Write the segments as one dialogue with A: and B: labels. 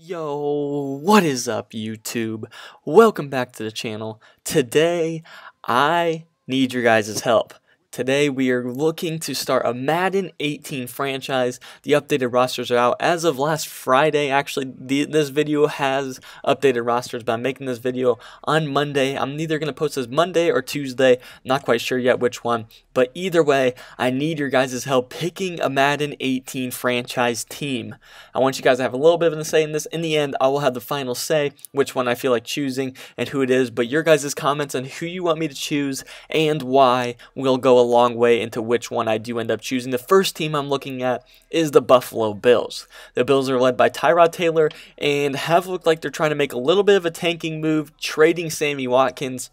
A: Yo, what is up, YouTube? Welcome back to the channel. Today, I need your guys' help. Today, we are looking to start a Madden 18 franchise. The updated rosters are out as of last Friday. Actually, this video has updated rosters, but I'm making this video on Monday. I'm either going to post this Monday or Tuesday. Not quite sure yet which one. But either way, I need your guys' help picking a Madden 18 franchise team. I want you guys to have a little bit of a say in this. In the end, I will have the final say, which one I feel like choosing and who it is. But your guys' comments on who you want me to choose and why will go a long way into which one I do end up choosing. The first team I'm looking at is the Buffalo Bills. The Bills are led by Tyrod Taylor and have looked like they're trying to make a little bit of a tanking move, trading Sammy Watkins.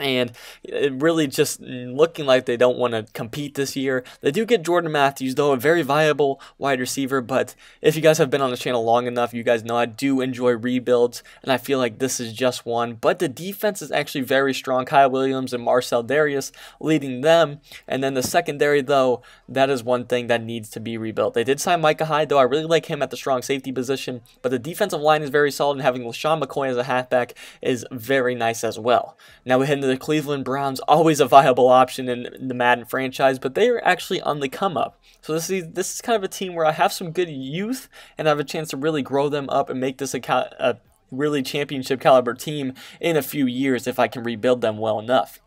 A: And it really just looking like they don't want to compete this year. They do get Jordan Matthews, though, a very viable wide receiver. But if you guys have been on the channel long enough, you guys know I do enjoy rebuilds. And I feel like this is just one. But the defense is actually very strong. Kyle Williams and Marcel Darius leading them. And then the secondary, though, that is one thing that needs to be rebuilt. They did sign Micah Hyde, though. I really like him at the strong safety position. But the defensive line is very solid. And having LaShawn McCoy as a halfback is very nice as well. Now we head into the Cleveland Browns, always a viable option in the Madden franchise, but they are actually on the come up. So this is kind of a team where I have some good youth and I have a chance to really grow them up and make this a really championship caliber team in a few years if I can rebuild them well enough.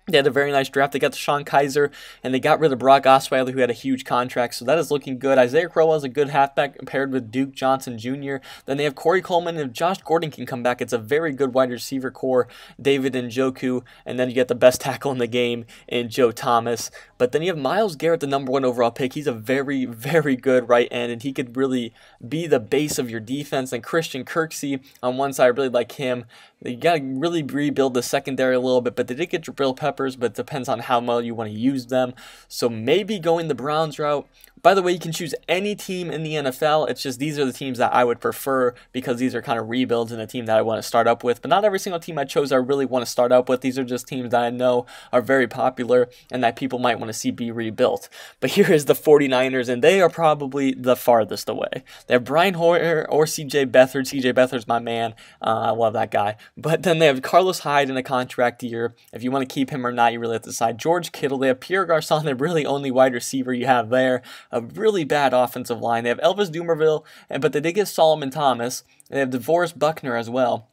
A: They had a very nice draft. They got Deshaun Kaiser, and they got rid of Brock Osweiler, who had a huge contract, so that is looking good. Isaiah Crowell is a good halfback paired with Duke Johnson Jr. Then they have Corey Coleman, and if Josh Gordon can come back, it's a very good wide receiver core, David Njoku, and then you get the best tackle in the game in Joe Thomas. But then you have Myles Garrett, the #1 overall pick. He's a very, very good right end, and he could really be the base of your defense. And Christian Kirksey on one side, I really like him. You got to really rebuild the secondary a little bit, but they did get Jabril Peppers, but it depends on how well you want to use them. So maybe going the Browns route. By the way, you can choose any team in the NFL. It's just these are the teams that I would prefer because these are kind of rebuilds in a team that I want to start up with. But not every single team I chose I really want to start up with. These are just teams that I know are very popular and that people might want to see be rebuilt. But here is the 49ers, and they are probably the farthest away. They have Brian Hoyer or C.J. Beathard. C.J. Beathard's my man. I love that guy. But then they have Carlos Hyde in a contract year. If you want to keep him or not, you really have to decide. George Kittle. They have Pierre Garçon, the really only wide receiver you have there. A really bad offensive line. They have Elvis Dumerville, but they did get Solomon Thomas. They have DeVorest Buckner as well.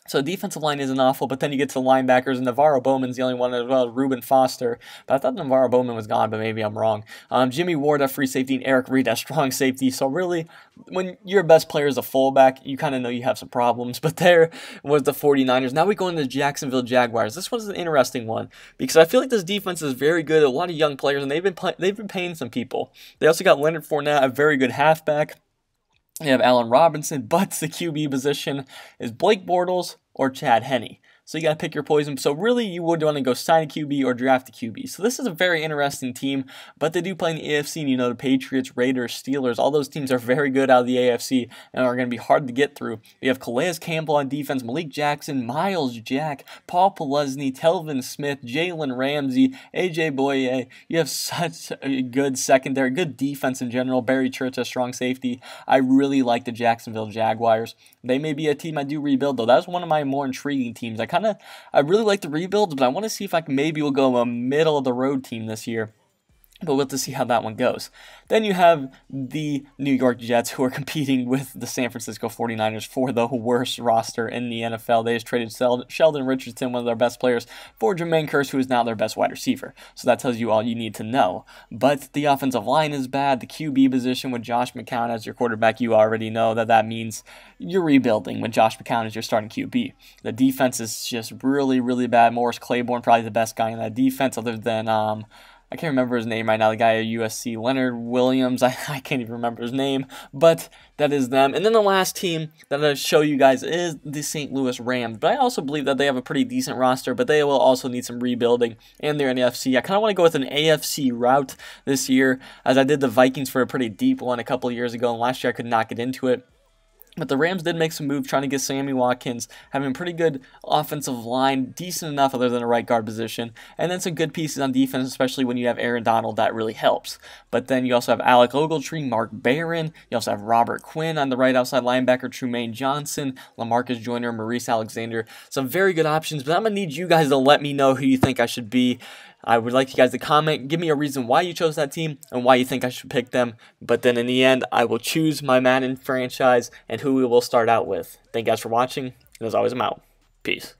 A: So the defensive line isn't awful, but then you get to the linebackers, and Navarro Bowman's the only one as well, Reuben Foster. But I thought Navarro Bowman was gone, but maybe I'm wrong. Jimmy Ward at free safety and Eric Reed at strong safety. So really, when your best player is a fullback, you kind of know you have some problems. But there was the 49ers. Now we go into the Jacksonville Jaguars. This one's an interesting one because I feel like this defense is very good. A lot of young players, and they've been paying some people. They also got Leonard Fournette, a very good halfback. You have Allen Robinson, but the QB position is Blake Bortles or Chad Henne. So you got to pick your poison. So really, you would want to go sign a QB or draft a QB. So this is a very interesting team, but they do play in the AFC. And you know, the Patriots, Raiders, Steelers, all those teams are very good out of the AFC and are going to be hard to get through. You have Calais Campbell on defense, Malik Jackson, Miles Jack, Paul Pelesny, Telvin Smith, Jalen Ramsey, AJ Boye. You have such a good secondary, good defense in general. Barry Church, a strong safety. I really like the Jacksonville Jaguars. They may be a team I do rebuild, though. That's one of my more intriguing teams. I really like the rebuilds, but I want to see if maybe we'll go a middle of the road team this year. But we'll have to see how that one goes. Then you have the New York Jets, who are competing with the San Francisco 49ers for the worst roster in the NFL. They just traded Sheldon Richardson, one of their best players, for Jermaine Kearse, who is now their best wide receiver. So that tells you all you need to know. But the offensive line is bad. The QB position with Josh McCown as your quarterback, you already know that means you're rebuilding when Josh McCown is your starting QB. The defense is just really, really bad. Morris Claiborne, probably the best guy in that defense, other than I can't remember his name right now, the guy at USC, Leonard Williams, I can't even remember his name, but that is them. And then the last team that I'll show you guys is the St. Louis Rams, but I also believe that they have a pretty decent roster, but they will also need some rebuilding, and they're in the NFC. I kind of want to go with an AFC route this year, as I did the Vikings for a pretty deep one a couple years ago, and last year I could not get into it. But the Rams did make some moves trying to get Sammy Watkins, having a pretty good offensive line, decent enough other than a right guard position, and then some good pieces on defense, especially when you have Aaron Donald, that really helps. But then you also have Alec Ogletree, Mark Barron, you also have Robert Quinn on the right outside linebacker, Trumaine Johnson, LaMarcus Joyner, Maurice Alexander. Some very good options, but I'm going to need you guys to let me know who you think I should be. I would like you guys to comment, give me a reason why you chose that team and why you think I should pick them. But then in the end, I will choose my Madden franchise and who we will start out with. Thank you guys for watching, and as always, I'm out. Peace.